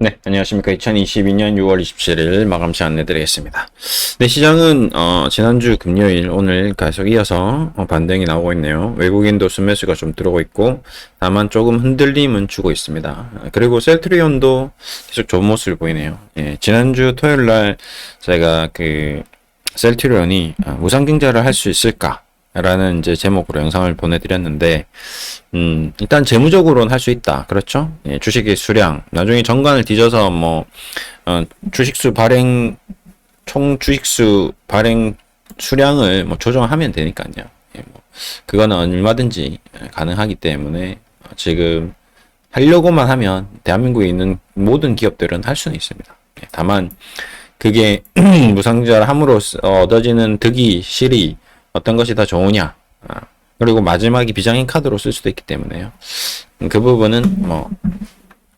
네, 안녕하십니까. 2022년 6월 27일 마감시 안내드리겠습니다. 네, 시장은 지난주 금요일 오늘 계속 이어서 반등이 나오고 있네요. 외국인도 순매수가 좀 들어오고 있고 다만 조금 흔들림은 주고 있습니다. 그리고 셀트리온도 계속 좋은 모습을 보이네요. 예, 지난주 토요일 날 제가 셀트리온이 무상증자를 할 수 있을까? 라는 이제 제목으로 영상을 보내드렸는데, 일단 재무적으로는 할 수 있다. 그렇죠? 예, 주식의 수량. 나중에 정관을 뒤져서 주식수 발행, 총 주식수 발행 수량을 조정하면 되니까요. 예, 그거는 얼마든지 가능하기 때문에 지금 하려고만 하면 대한민국에 있는 모든 기업들은 할 수는 있습니다. 예, 다만, 그게 무상증자를 함으로써 얻어지는 득이, 실이 어떤 것이 더 좋으냐. 그리고 마지막에 비장의 카드로 쓸 수도 있기 때문에요. 그 부분은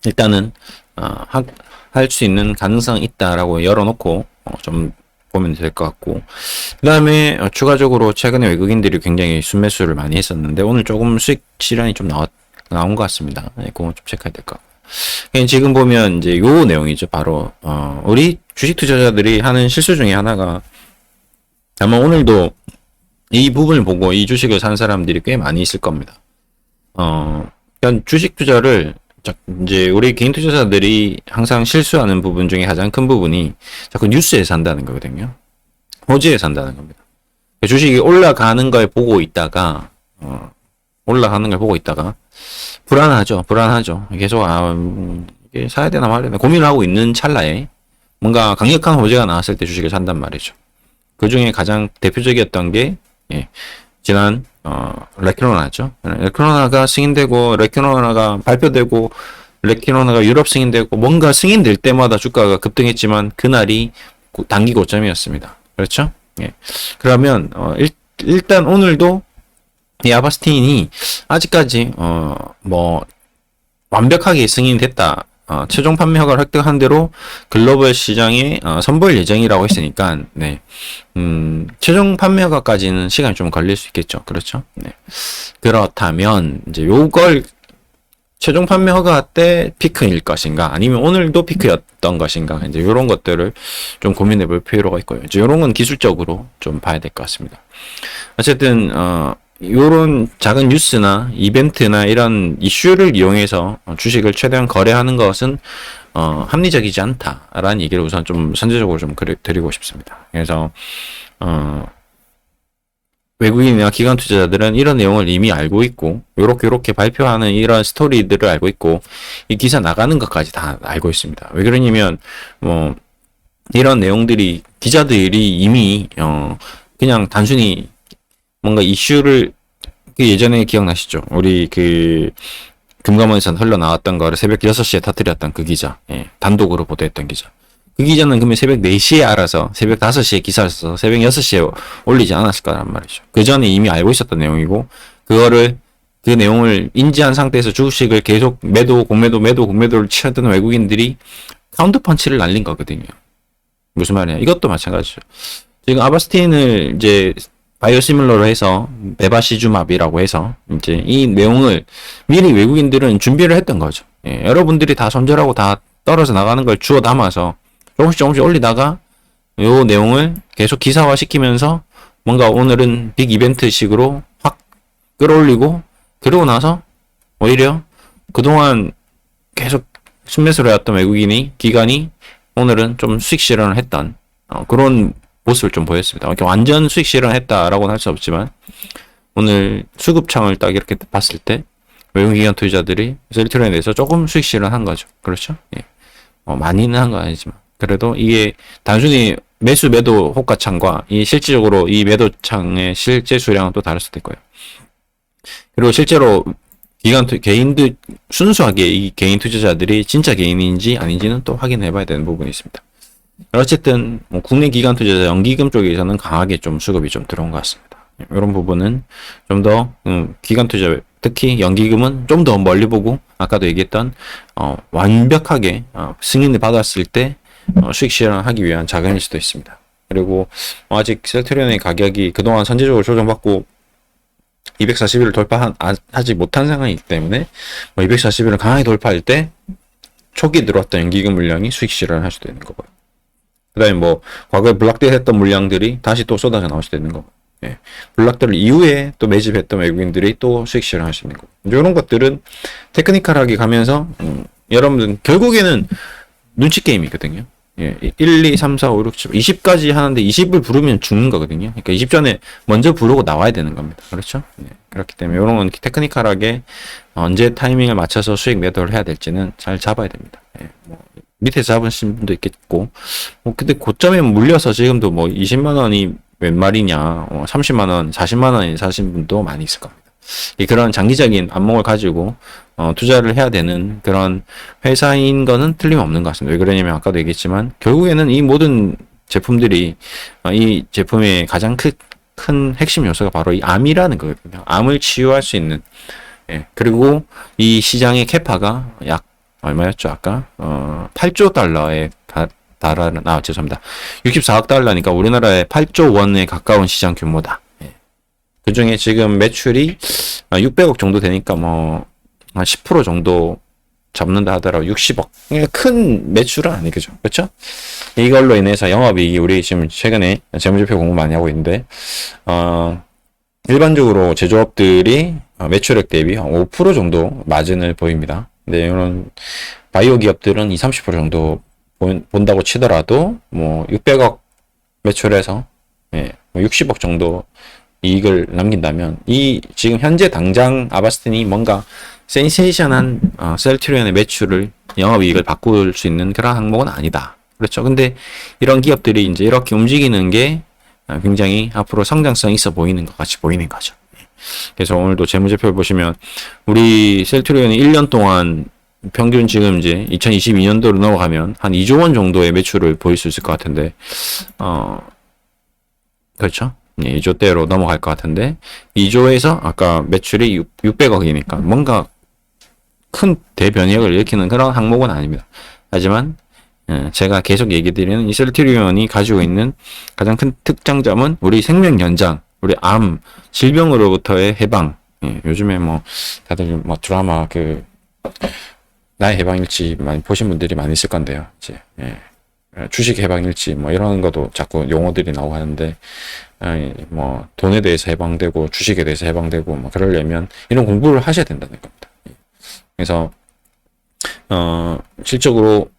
일단은 할 수 있는 가능성이 있다라고 열어놓고 좀 보면 될 것 같고, 그 다음에 추가적으로 최근에 외국인들이 굉장히 순매수를 많이 했었는데 오늘 조금 수익 실현이 좀 나온 것 같습니다. 그거 좀 체크해야 될 것 같고, 지금 보면 이제 요 내용이죠. 바로 우리 주식 투자자들이 하는 실수 중에 하나가, 아마 오늘도 이 부분을 보고 이 주식을 산 사람들이 꽤 많이 있을 겁니다. 그러니까 주식 투자를 이제 우리 개인 투자자들이 항상 실수하는 부분 중에 가장 큰 부분이 자꾸 뉴스에 산다는 거거든요. 호재에 산다는 겁니다. 주식이 올라가는 걸 보고 있다가 불안하죠. 계속 이게 사야 되나 말아야 되나 고민을 하고 있는 찰나에 뭔가 강력한 호재가 나왔을 때 주식을 산단 말이죠. 그 중에 가장 대표적이었던 게 지난 레퀴노나죠. 레퀴노나가 승인되고 레퀴노나가 발표되고 레퀴노나가 유럽 승인되고 뭔가 승인될 때마다 주가가 급등했지만 그날이 단기 고점이었습니다. 그렇죠? 예. 그러면 일단 오늘도 이 아바스틴이 아직까지 완벽하게 승인됐다. 최종 판매 허가를 획득한 대로 글로벌 시장에 선보일 예정이라고 했으니까, 네. 최종 판매 허가까지는 시간이 좀 걸릴 수 있겠죠. 그렇죠? 네. 그렇다면, 이제 요걸 최종 판매 허가 때 피크일 것인가, 아니면 오늘도 피크였던 것인가, 이제 요런 것들을 좀 고민해 볼 필요가 있고요. 이제 요런 건 기술적으로 좀 봐야 될 것 같습니다. 어쨌든, 요런 작은 뉴스나 이벤트나 이런 이슈를 이용해서 주식을 최대한 거래하는 것은 합리적이지 않다라는 얘기를 우선 좀 선제적으로 좀 드리고 싶습니다. 그래서 외국인이나 기관 투자자들은 이런 내용을 이미 알고 있고 요렇게 발표하는 이런 스토리들을 알고 있고 이 기사 나가는 것까지 다 알고 있습니다. 왜 그러냐면 이런 내용들이 기자들이 이미 그냥 단순히 뭔가 이슈를 예전에 기억나시죠? 우리 금감원에서 흘러나왔던 거를 새벽 6시에 터뜨렸던 그 기자, 단독으로 보도했던 기자. 그 기자는 그러면 새벽 4시에 알아서 새벽 5시에 기사를 써서 새벽 6시에 올리지 않았을 거란 말이죠. 그 전에 이미 알고 있었던 내용이고 그 내용을 인지한 상태에서 주식을 계속 공매도를 치르던 외국인들이 카운터펀치를 날린 거거든요. 무슨 말이냐? 이것도 마찬가지죠. 지금 아바스틴을 이제 바이오시밀러로 해서 베바시주맙이라고 해서 이제 이 내용을 미리 외국인들은 준비를 했던 거죠. 여러분들이 다 손절하고 다 떨어져 나가는 걸 주워 담아서 조금씩 올리다가 요 내용을 계속 기사화 시키면서 뭔가 오늘은 빅 이벤트식으로 확 끌어올리고, 그러고 나서 오히려 그동안 계속 순매수를 해왔던 기관이 오늘은 좀 수익 실현을 했던 그런 모습을 좀 보였습니다. 이렇게 완전 수익 실현을 했다라고는 할 수 없지만 오늘 수급창을 딱 이렇게 봤을 때 외국 기관 투자자들이 셀트리온에 대해서 조금 수익 실현한 거죠. 그렇죠? 예. 많이는 한 건 아니지만 그래도 이게 단순히 매도 호가창과 이 실질적으로 이 매도창의 실제 수량은 또 다를 수도 있고요. 그리고 실제로 개인들 순수하게 이 개인 투자자들이 진짜 개인인지 아닌지는 또 확인해 봐야 되는 부분이 있습니다. 어쨌든 국내 기관 투자자 연기금 쪽에서는 강하게 좀 수급이 좀 들어온 것 같습니다. 이런 부분은 좀 더 기관 투자, 특히 연기금은 좀 더 멀리 보고 아까도 얘기했던 완벽하게 승인을 받았을 때 수익 실현하기 위한 자금일 수도 있습니다. 그리고 아직 셀트리온의 가격이 그동안 선제적으로 조정받고 240일을 돌파하지 못한 상황이기 때문에 240일을 강하게 돌파할 때 초기에 들어왔던 연기금 물량이 수익 실현을 할 수도 있는 거고요. 그 다음에 뭐 과거에 블락딜 했던 물량들이 다시 또 쏟아져 나올 수도 있는 거고, 예. 블락딜 이후에 또 매집했던 외국인들이 또 수익 실현할 수 있는 거고, 이런 것들은 테크니컬하게 가면서 여러분들 결국에는 눈치 게임이거든요. 예, 1, 2, 3, 4, 5, 6, 7, 20까지 하는데 20을 부르면 죽는 거거든요. 그러니까 20 전에 먼저 부르고 나와야 되는 겁니다. 그렇죠? 예, 그렇기 때문에 이런 건 테크니컬하게 언제 타이밍을 맞춰서 수익 매도를 해야 될지는 잘 잡아야 됩니다. 예, 뭐 밑에서 잡으신 분도 있겠고, 뭐 근데 고점에 물려서 지금도 뭐 20만 원이 웬 말이냐, 30만 원, 40만 원에 사신 분도 많이 있을 겁니다. 그런 장기적인 안목을 가지고 투자를 해야 되는 그런 회사인 거는 틀림없는 것 같습니다. 왜 그러냐면 아까도 얘기했지만 결국에는 이 모든 제품들이 이 제품의 가장 큰 핵심 요소가 바로 이 암이라는 거거든요. 암을 치유할 수 있는, 예. 그리고 이 시장의 캐파가 약 얼마였죠 아까? 8조 달러에 달하는, 죄송합니다. 64억 달러니까 우리나라의 8조 원에 가까운 시장 규모다. 예. 그 중에 지금 매출이 600억 정도 되니까 뭐 한 10% 정도 잡는다 하더라도 60억. 큰 매출은 아니겠죠. 그렇죠? 이걸로 인해서 영업이익이 우리 지금 최근에 재무제표 공부 많이 하고 있는데 일반적으로 제조업들이 매출액 대비 한 5% 정도 마진을 보입니다. 근데 이런 바이오 기업들은 20, 30% 정도 본다고 치더라도 뭐 600억 매출에서 60억 정도 이익을 남긴다면 이 지금 현재 당장 아바스틴이 뭔가 센세이션한 셀트리온의 매출을 영업이익을 바꿀 수 있는 그런 항목은 아니다. 그렇죠. 근데 이런 기업들이 이제 이렇게 움직이는 게 굉장히 앞으로 성장성이 있어 보이는 것 같이 보이는 거죠. 그래서 오늘도 재무제표를 보시면 우리 셀트리온이 1년 동안 평균 지금 이제 2022년도로 넘어가면 한 2조 원 정도의 매출을 보일 수 있을 것 같은데, 그렇죠. 2조대로 넘어갈 것 같은데, 2조에서 아까 매출이 600억이니까 뭔가 큰 대변혁을 일으키는 그런 항목은 아닙니다. 하지만 제가 계속 얘기 드리는 이 셀트리온이 가지고 있는 가장 큰 특장점은 우리 생명 연장, 우리 암, 질병으로부터의 해방. 요즘에 뭐 다들 뭐 드라마 나의 해방일지 많이 보신 분들이 많이 있을 건데요. 이제 주식 해방일지 뭐 이런 것도 자꾸 용어들이 나오고 하는데, 뭐 돈에 대해서 해방되고 주식에 대해서 해방되고 뭐 그러려면 이런 공부를 하셔야 된다는 겁니다. 그래서 실적으로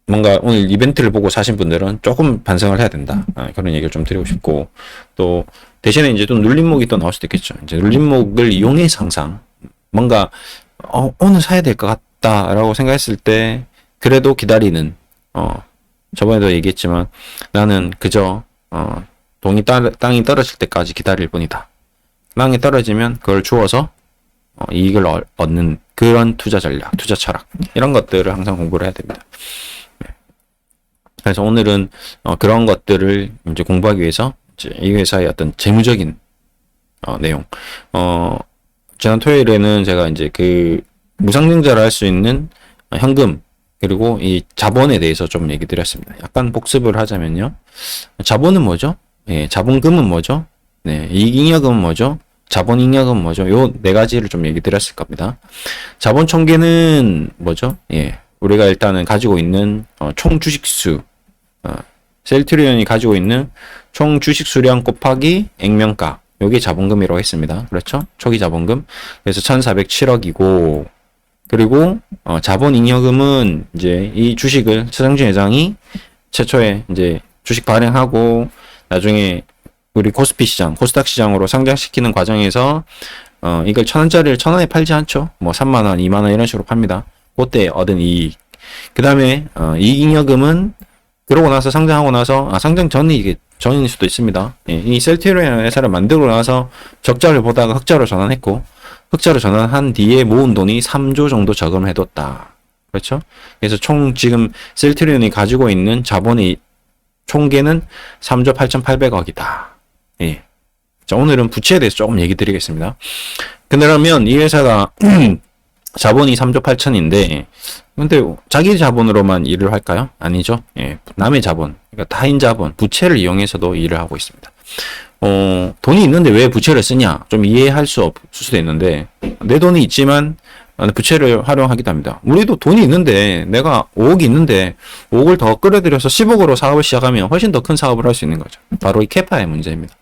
뭔가 오늘 이벤트를 보고 사신 분들은 조금 반성을 해야 된다. 그런 얘기를 좀 드리고 싶고, 또 대신에 이제 또 눌림목이 또 나올 수도 있겠죠. 이제 눌림목을 이용해서 항상 뭔가 오늘 사야 될 것 같다라고 생각했을 때 그래도 기다리는, 저번에도 얘기했지만 나는 그저 땅이 떨어질 때까지 기다릴 뿐이다. 땅이 떨어지면 그걸 주워서 이익을 얻는 그런 투자 전략, 투자 철학, 이런 것들을 항상 공부를 해야 됩니다. 그래서 오늘은 그런 것들을 이제 공부하기 위해서 이제 이 회사의 어떤 재무적인 내용, 지난 토요일에는 제가 이제 그 무상증자를 할 수 있는 현금 그리고 이 자본에 대해서 좀 얘기 드렸습니다. 약간 복습을 하자면요, 자본은 뭐죠? 자본금은 뭐죠? 이익잉여금은 뭐죠? 자본잉여금은 뭐죠? 요 네 가지를 좀 얘기 드렸을 겁니다. 자본 총계는 뭐죠? 우리가 일단은 가지고 있는 총 주식수, 셀트리온이 가지고 있는 총 주식 수량 곱하기 액면가, 요게 자본금이라고 했습니다. 그렇죠? 초기 자본금. 그래서 1,407억이고, 그리고 자본잉여금은 이제 이 주식을 최상준 회장이 최초에 이제 주식 발행하고 나중에 우리 코스피 시장, 코스닥 시장으로 상장시키는 과정에서 이걸 1,000원짜리를 1,000원에 팔지 않죠. 뭐 3만 원, 2만 원 이런 식으로 팝니다. 그때 얻은 이익. 그 다음에 이익잉여금은 그러고 나서 상장하고 나서 상장 전이 이게 전일 수도 있습니다. 이 셀트리온 회사를 만들고 나서 적자를 보다가 흑자로 전환했고, 흑자로 전환한 뒤에 모은 돈이 3조 정도 저금을 해뒀다. 그렇죠? 그래서 총 지금 셀트리온이 가지고 있는 자본의 총계는 3조 8,800억이다. 자, 오늘은 부채에 대해서 조금 얘기 드리겠습니다. 그러면 이 회사가 자본이 3조 8천인데, 근데 자기 자본으로만 일을 할까요? 아니죠. 남의 자본, 그러니까 타인 자본, 부채를 이용해서도 일을 하고 있습니다. 돈이 있는데 왜 부채를 쓰냐? 좀 이해할 수 없을 수도 있는데, 내 돈이 있지만 부채를 활용하기도 합니다. 우리도 돈이 있는데 내가 5억이 있는데 5억을 더 끌어들여서 10억으로 사업을 시작하면 훨씬 더 큰 사업을 할 수 있는 거죠. 바로 이 캐파의 문제입니다.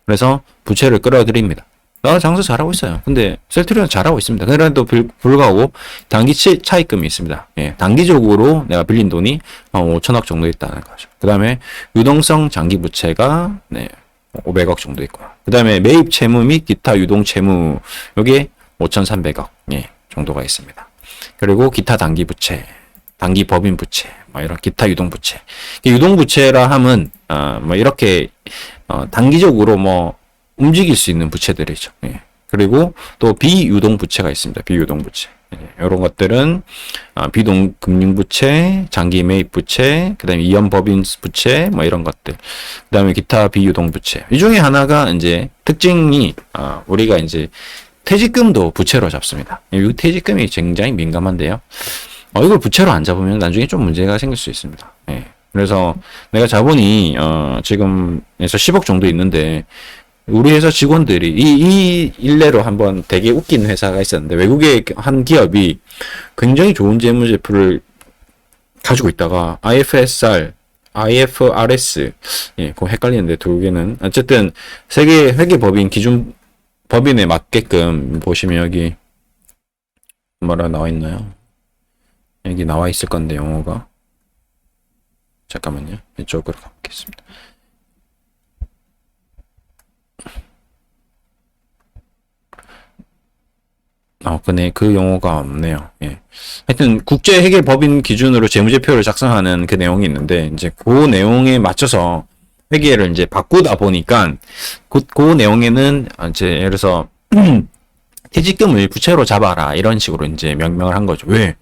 그래서 부채를 끌어들입니다. 나 장사 잘하고 있어요. 근데 셀트리온 잘하고 있습니다. 그래도 불구하고 단기 차입금이 있습니다. 예, 단기적으로 내가 빌린 돈이 5천억 정도 있다는 거죠. 그 다음에 유동성 장기 부채가 500억 정도 있고요. 그 다음에 매입 채무 및 기타 유동 채무 요게 5,300억 정도가 있습니다. 그리고 기타 단기 부채, 단기 법인 부채, 이런 기타 유동 부채. 유동 부채라 함은 이렇게 단기적으로 움직일 수 있는 부채들이죠. 그리고 또 비유동 부채가 있습니다. 비유동 부채. 이런 것들은 비동금융 부채, 장기 매입 부채, 그다음에 이연 법인 부채, 이런 것들. 그다음에 기타 비유동 부채. 이 중에 하나가 이제 특징이 우리가 이제 퇴직금도 부채로 잡습니다. 이 퇴직금이 굉장히 민감한데요. 이걸 부채로 안 잡으면 나중에 좀 문제가 생길 수 있습니다. 그래서 내가 자본이 지금에서 10억 정도 있는데 우리 회사 직원들이 이 일례로 한번 되게 웃긴 회사가 있었는데 외국의 한 기업이 굉장히 좋은 재무제표를 가지고 있다가 IFRS 그거 헷갈리는데 두 개는 어쨌든 세계 회계법인 기준 법인에 맞게끔 보시면 여기 뭐라 나와 있나요? 여기 나와 있을 건데 영어가 잠깐만요. 이쪽으로 가보겠습니다. 근데 그 용어가 없네요. 하여튼 국제회계법인 기준으로 재무제표를 작성하는 그 내용이 있는데 이제 그 내용에 맞춰서 회계를 이제 바꾸다 보니까 그 내용에는 이제 예를 들어서 퇴직금을 부채로 잡아라 이런 식으로 이제 명명을 한 거죠. 왜?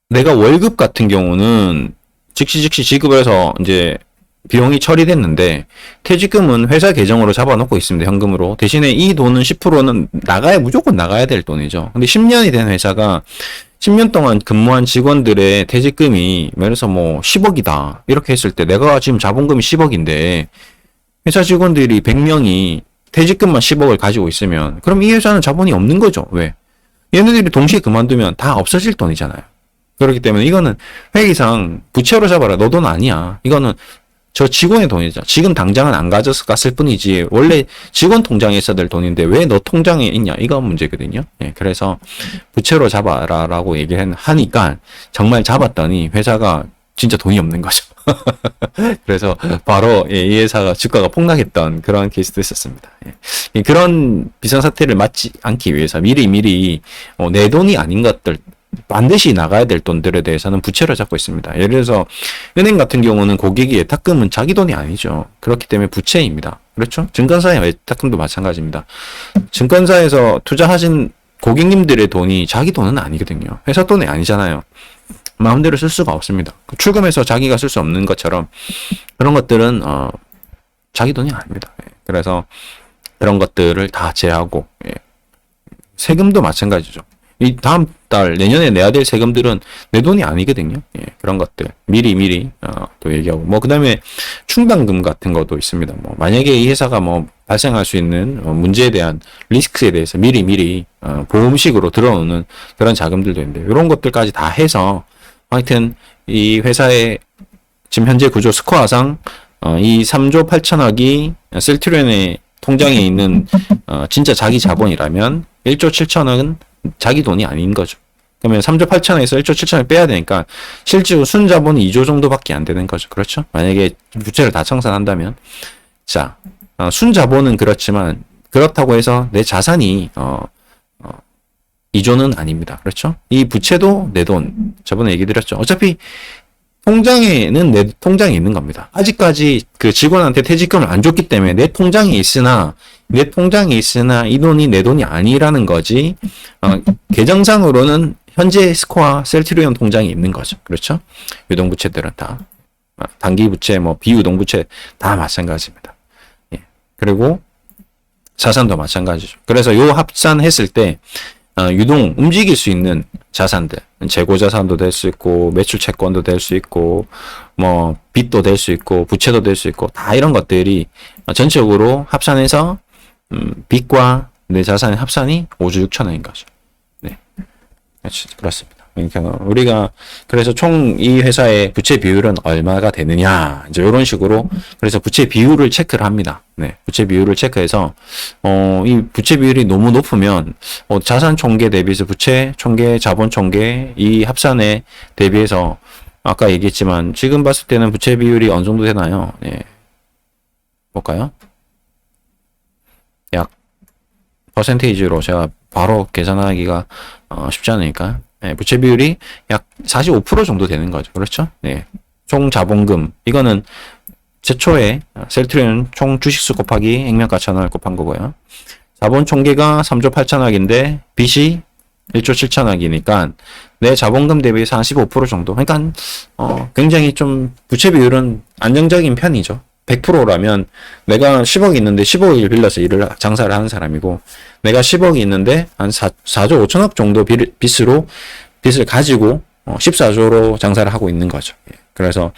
내가 월급 같은 경우는 즉시 지급을 해서 이제 비용이 처리됐는데 퇴직금은 회사 계정으로 잡아놓고 있습니다. 현금으로. 대신에 이 돈은 10%는 무조건 나가야 될 돈이죠. 근데 10년이 된 회사가 10년 동안 근무한 직원들의 퇴직금이 예를 들어서 10억이다. 이렇게 했을 때 내가 지금 자본금이 10억인데 회사 직원들이 100명이 퇴직금만 10억을 가지고 있으면 그럼 이 회사는 자본이 없는 거죠. 왜? 얘네들이 동시에 그만두면 다 없어질 돈이잖아요. 그렇기 때문에 이거는 회계상 부채로 잡아라. 너 돈 아니야. 이거는 저 직원의 돈이죠. 지금 당장은 안 가져서 갔을 뿐이지 원래 직원 통장에 있어야 될 돈인데 왜 너 통장에 있냐 이거 문제거든요. 그래서 부채로 잡아라라고 얘기를 하니까 정말 잡았더니 회사가 진짜 돈이 없는 거죠. 그래서 바로 이 회사가 주가가 폭락했던 그런 케이스도 있었습니다. 그런 비상사태를 맞지 않기 위해서 미리 내 돈이 아닌 것들 반드시 나가야 될 돈들에 대해서는 부채를 잡고 있습니다. 예를 들어서 은행 같은 경우는 고객이 예탁금은 자기 돈이 아니죠. 그렇기 때문에 부채입니다. 그렇죠? 증권사의 예탁금도 마찬가지입니다. 증권사에서 투자하신 고객님들의 돈이 자기 돈은 아니거든요. 회사 돈이 아니잖아요. 마음대로 쓸 수가 없습니다. 출금해서 자기가 쓸 수 없는 것처럼 그런 것들은 자기 돈이 아닙니다. 그래서 그런 것들을 다 제하고 세금도 마찬가지죠. 이 다음 달 내년에 내야 될 세금들은 내 돈이 아니거든요. 그런 것들 미리 또 얘기하고 그다음에 충당금 같은 것도 있습니다. 만약에 이 회사가 발생할 수 있는 문제에 대한 리스크에 대해서 미리 보험식으로 들어오는 그런 자금들도 있는데 이런 것들까지 다 해서 하여튼 이 회사의 지금 현재 구조 스코어상 이 3조 8천억이 셀트리온의 통장에 있는 진짜 자기 자본이라면 1조 7천억은 자기 돈이 아닌 거죠. 그러면 3조 8천에서 1조 7천을 빼야 되니까 실제로 순자본이 2조 정도밖에 안 되는 거죠. 그렇죠? 만약에 부채를 다 청산한다면 자 순자본은 그렇지만 그렇다고 해서 내 자산이 2조는 아닙니다. 그렇죠? 이 부채도 내 돈. 저번에 얘기 드렸죠. 어차피 통장에는 내 통장에 있는 겁니다. 아직까지 그 직원한테 퇴직금을 안 줬기 때문에 내 통장에 있으나 이 돈이 내 돈이 아니라는 거지. 계정상으로는 현재 스코어 셀트리온 통장에 있는 거죠. 그렇죠? 유동부채들은 다 단기부채, 비유동부채 다 마찬가지입니다. 그리고 자산도 마찬가지죠. 그래서 요 합산했을 때 유동 움직일 수 있는 자산들, 재고 자산도 될 수 있고 매출 채권도 될 수 있고 빚도 될 수 있고 부채도 될 수 있고 다 이런 것들이 전체적으로 합산해서 빚과 내 자산의 합산이 5조 6천억인 거죠. 그렇습니다. 그러니까 우리가 그래서 총 이 회사의 부채 비율은 얼마가 되느냐 이제 이런 식으로 그래서 부채 비율을 체크를 합니다. 네, 부채 비율을 체크해서 이 부채 비율이 너무 높으면 자산 총계 대비해서 부채 총계, 자본 총계 이 합산에 대비해서 아까 얘기했지만 지금 봤을 때는 부채 비율이 어느 정도 되나요? 네, 볼까요? 약 퍼센테이지로 제가 바로 계산하기가 쉽지 않으니까 네, 부채 비율이 약 45% 정도 되는 거죠. 그렇죠? 네. 총 자본금 이거는 최초에 셀트리온 총 주식수 곱하기 액면가천원을 곱한 거고요. 자본 총계가 3조 8천억인데 빚이 1조 7천억이니까 내 자본금 대비 45% 정도. 그러니까 굉장히 좀 부채 비율은 안정적인 편이죠. 100%라면 내가 10억이 있는데 15억을 빌려서 장사를 하는 사람이고 내가 10억이 있는데 한 4조 5천억 정도 빚을 가지고 14조로 장사를 하고 있는 거죠. 그래서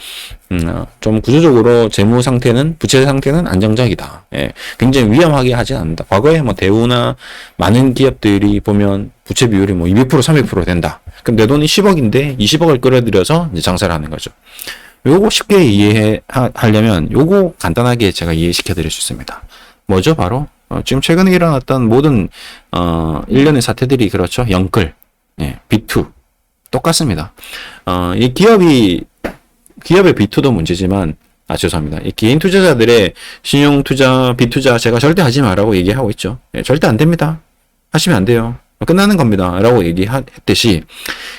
좀 구조적으로 재무 상태는 부채 상태는 안정적이다. 예, 굉장히 위험하게 하진 않는다. 과거에 뭐 대우나 많은 기업들이 보면 부채 비율이 뭐 200% 300% 된다. 그럼 내 돈이 10억인데 20억을 끌어들여서 이제 장사를 하는 거죠. 요거 쉽게 이해하려면 요거 간단하게 제가 이해시켜 드릴 수 있습니다. 뭐죠? 바로 지금 최근에 일어났던 모든 일련의 사태들이 그렇죠. 영끌, 예, B2 똑같습니다. 이 기업의 B2도 문제지만 죄송합니다. 이 개인 투자자들의 신용 투자, B 투자 제가 절대 하지 마라고 얘기하고 있죠. 예, 절대 안 됩니다. 하시면 안 돼요. 끝나는 겁니다. 라고 얘기했듯이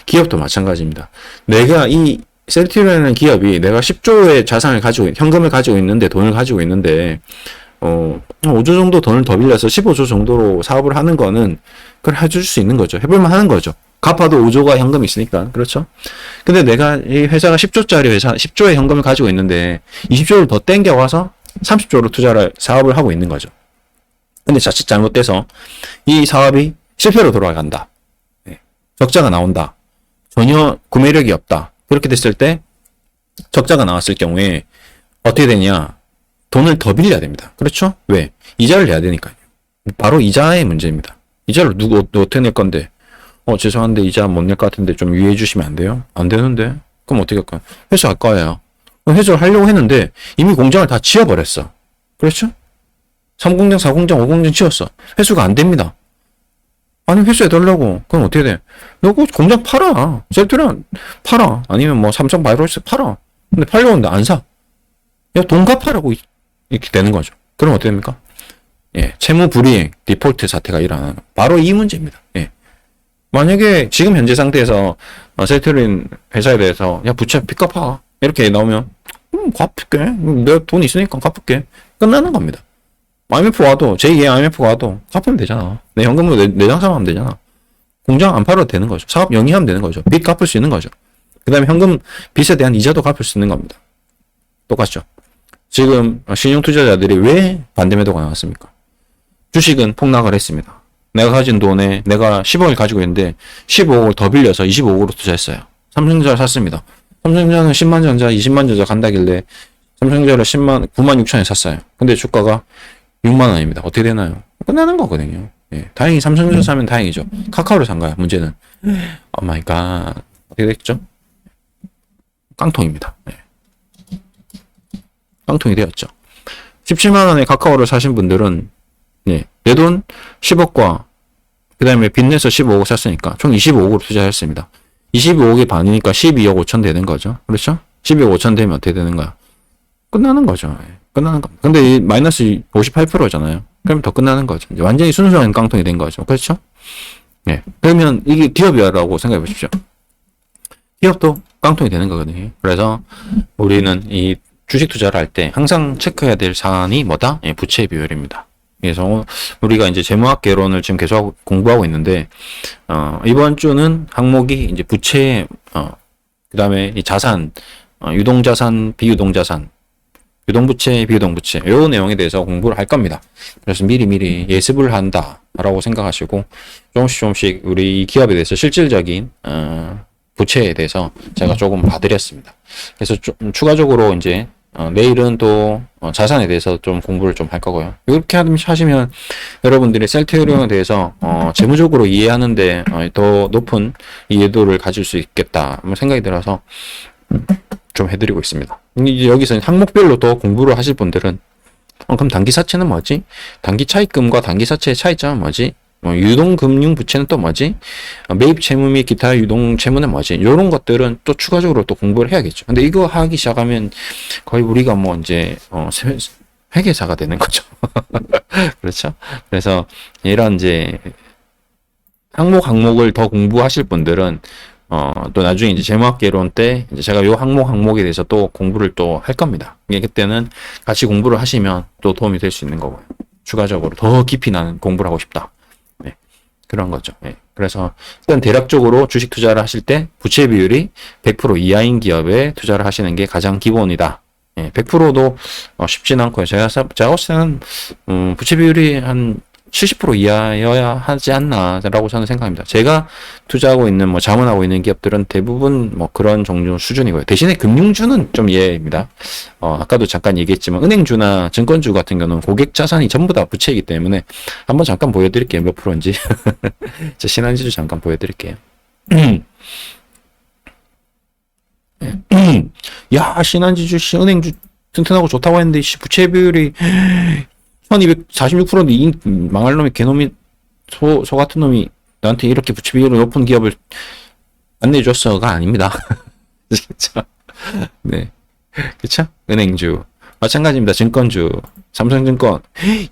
기업도 마찬가지입니다. 내가 이 셀트리온이라는 기업이 내가 10조의 자산을 현금을 가지고 있는데, 돈을 가지고 있는데, 5조 정도 돈을 더 빌려서 15조 정도로 사업을 하는 거는, 그걸 해줄 수 있는 거죠. 해볼만 하는 거죠. 갚아도 5조가 현금이 있으니까. 그렇죠? 근데 내가 이 회사가 10조짜리 회사, 10조의 현금을 가지고 있는데, 20조를 더 땡겨와서 30조로 사업을 하고 있는 거죠. 근데 자칫 잘못돼서 이 사업이 실패로 돌아간다. 적자가 나온다. 전혀 구매력이 없다. 그렇게 됐을 때 적자가 나왔을 경우에 어떻게 되냐? 돈을 더 빌려야 됩니다. 그렇죠? 왜? 이자를 내야 되니까요. 바로 이자의 문제입니다. 이자를 어떻게 낼 건데? 죄송한데 이자 못 낼 것 같은데 좀 유예해 주시면 안 돼요? 안 되는데? 그럼 어떻게 할까요? 회수할 거예요. 회수를 하려고 했는데 이미 공장을 다 지어버렸어. 그렇죠? 3공장, 4공장, 5공장 지었어. 회수가 안 됩니다. 아니 회수해달라고. 그럼 어떻게 돼? 너 그 공장 팔아. 셀트리온 팔아. 아니면 뭐 삼성바이오로스 팔아. 근데 팔려오는데 안 사. 야, 돈 갚아라고 이렇게 되는 거죠. 그럼 어떻게 됩니까? 예, 채무 불이행, 디폴트 사태가 일어나는 바로 이 문제입니다. 예. 만약에 지금 현재 상태에서 셀트리온 회사에 대해서 야 부채 빚 갚아 이렇게 나오면 갚을게. 내가 돈 있으니까 갚을게. 끝나는 겁니다. IMF 와도 제2의 IMF 와도 갚으면 되잖아. 내 현금으로 내 장사만 하면 되잖아. 공장 안 팔아도 되는 거죠. 사업 영위하면 되는 거죠. 빚 갚을 수 있는 거죠. 그 다음에 현금 빚에 대한 이자도 갚을 수 있는 겁니다. 똑같죠. 지금 신용 투자자들이 왜 반대 매도가 나왔습니까? 주식은 폭락을 했습니다. 내가 가진 돈에 내가 10억을 가지고 있는데 15억을 더 빌려서 25억으로 투자했어요. 삼성전자를 샀습니다. 삼성전자는 10만 전자, 20만 전자 간다길래 삼성전자를 9만 6천에 샀어요. 근데 주가가 6만 원입니다. 어떻게 되나요? 끝나는 거거든요. 예, 다행히 삼성전자 사면 다행이죠. 카카오를 산 거야, 문제는. 오 마이 갓. 어떻게 됐죠? 깡통입니다. 예. 깡통이 되었죠. 17만 원에 카카오를 사신 분들은 예, 내 돈 10억과 그 다음에 빚내서 15억 샀으니까 총 25억으로 투자했습니다. 25억이 반이니까 12억 5천 되는 거죠. 그렇죠? 12억 5천 되면 어떻게 되는 거야? 끝나는 거죠. 예. 끝나는 겁니다. 근데 이 마이너스 58%잖아요. 그러면 더 끝나는 거죠. 이제 완전히 순수한 깡통이 된 거죠. 그렇죠? 예. 그러면 이게 기업이라고 생각해 보십시오. 기업도 깡통이 되는 거거든요. 그래서 우리는 이 주식 투자를 할 때 항상 체크해야 될 사안이 뭐다? 예, 부채 비율입니다. 그래서 우리가 이제 재무학 개론을 지금 계속 공부하고 있는데, 이번 주는 항목이 이제 부채, 그 다음에 이 자산, 유동자산, 비유동자산, 유동부채, 비유동부채, 요 내용에 대해서 공부를 할 겁니다. 그래서 미리미리 예습을 한다라고 생각하시고, 조금씩 우리 기업에 대해서 실질적인, 부채에 대해서 제가 조금 봐드렸습니다. 그래서 좀 추가적으로 이제 내일은 또 자산에 대해서 좀 공부를 좀 할 거고요. 이렇게 하시면 여러분들이 셀트리온에 대해서 재무적으로 이해하는데 더 높은 이해도를 가질 수 있겠다 생각이 들어서 좀 해드리고 있습니다. 이제 여기서 항목별로 더 공부를 하실 분들은 그럼 단기사채는 뭐지? 단기차입금과 단기사채의 차이점은 뭐지? 유동금융부채는 또 뭐지? 매입채무 및 기타 유동채무는 뭐지? 이런 것들은 또 추가적으로 또 공부를 해야겠죠. 근데 이거 하기 시작하면 거의 우리가 뭐 이제 회계사가 되는 거죠. 그렇죠? 그래서 이런 이제 항목을 더 공부하실 분들은 또 나중에 이제 재무학개론 때 이제 제가 요 항목에 대해서 또 공부를 또 할 겁니다. 그때는 같이 공부를 하시면 또 도움이 될 수 있는 거고요. 추가적으로 더 깊이 나는 공부를 하고 싶다. 네, 그런 거죠. 네. 그래서 일단 대략적으로 주식 투자를 하실 때 부채 비율이 100% 이하인 기업에 투자를 하시는 게 가장 기본이다. 네, 100%도 쉽진 않고요. 제가 봤을 때는 부채 비율이 한 70% 이하여야 하지 않나라고 저는 생각합니다. 제가 투자하고 있는 자문하고 있는 기업들은 대부분 그런 종류 수준이고요. 대신에 금융주는 좀 예입니다. 아까도 잠깐 얘기했지만 은행주나 증권주 같은 경우는 고객 자산이 전부 다 부채이기 때문에 한번 잠깐 보여드릴게요. 몇 프로인지. 자, 신한지주 잠깐 보여드릴게요. 야, 신한지주 은행주 튼튼하고 좋다고 했는데 부채 비율이 1246%인데 망할 놈이 개놈이 소 같은 놈이 나한테 이렇게 부채 비율이 높은 기업을 안내줬어가 아닙니다. 그렇죠? 네, 그렇죠? 은행주 마찬가지입니다. 증권주 삼성증권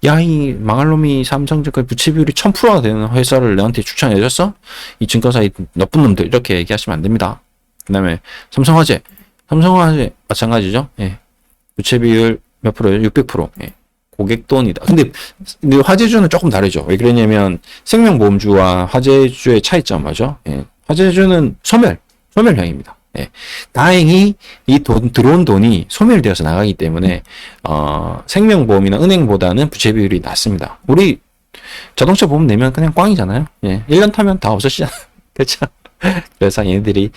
이 망할 놈이 삼성증권 부채 비율이 1000%가 되는 회사를 나한테 추천해줬어? 이 증권사의 나쁜 놈들 이렇게 얘기하시면 안 됩니다. 그 다음에 삼성화재 마찬가지죠. 예. 부채 비율 몇 프로예요? 600%. 예. 고객 돈이다. 근데 화재주는 조금 다르죠. 왜 그러냐면 생명보험주와 화재주의 차이점 맞죠? 예. 화재주는 소멸형입니다. 예. 다행히 들어온 돈이 소멸되어서 나가기 때문에 생명보험이나 은행보다는 부채 비율이 낮습니다. 우리 자동차 보험 내면 그냥 꽝이잖아요. 예. 1년 타면 다 없어지잖아요. 그렇죠? 그래서 얘네들이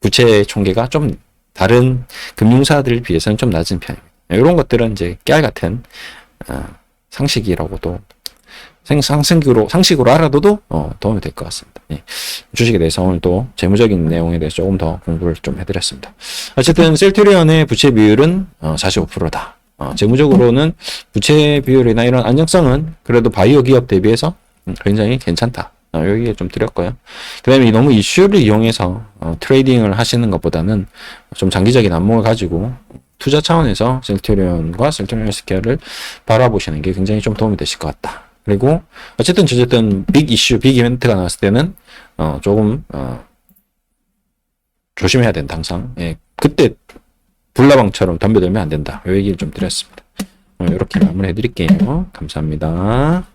부채 총계가 좀 다른 금융사들에 비해서는 좀 낮은 편입니다. 이런 것들은 이제 깨알 같은 상식이라고도 상식으로 알아둬도 도움이 될 것 같습니다. 예. 주식에 대해서 오늘 또 재무적인 내용에 대해서 조금 더 공부를 좀 해드렸습니다. 어쨌든 셀트리온의 부채 비율은 45%다. 재무적으로는 부채 비율이나 이런 안정성은 그래도 바이오 기업 대비해서 굉장히 괜찮다. 여기에 좀 드렸고요. 그 다음에 너무 이슈를 이용해서 트레이딩을 하시는 것보다는 좀 장기적인 안목을 가지고 투자 차원에서 셀트리온과 셀트리온 헬스케어를 바라보시는 게 굉장히 좀 도움이 되실 것 같다. 그리고 어쨌든 빅 이벤트가 나왔을 때는 조금 조심해야 된다. 항상. 예, 그때 불나방처럼 덤벼들면 안 된다. 이 얘기를 좀 드렸습니다. 이렇게 마무리해 드릴게요. 감사합니다.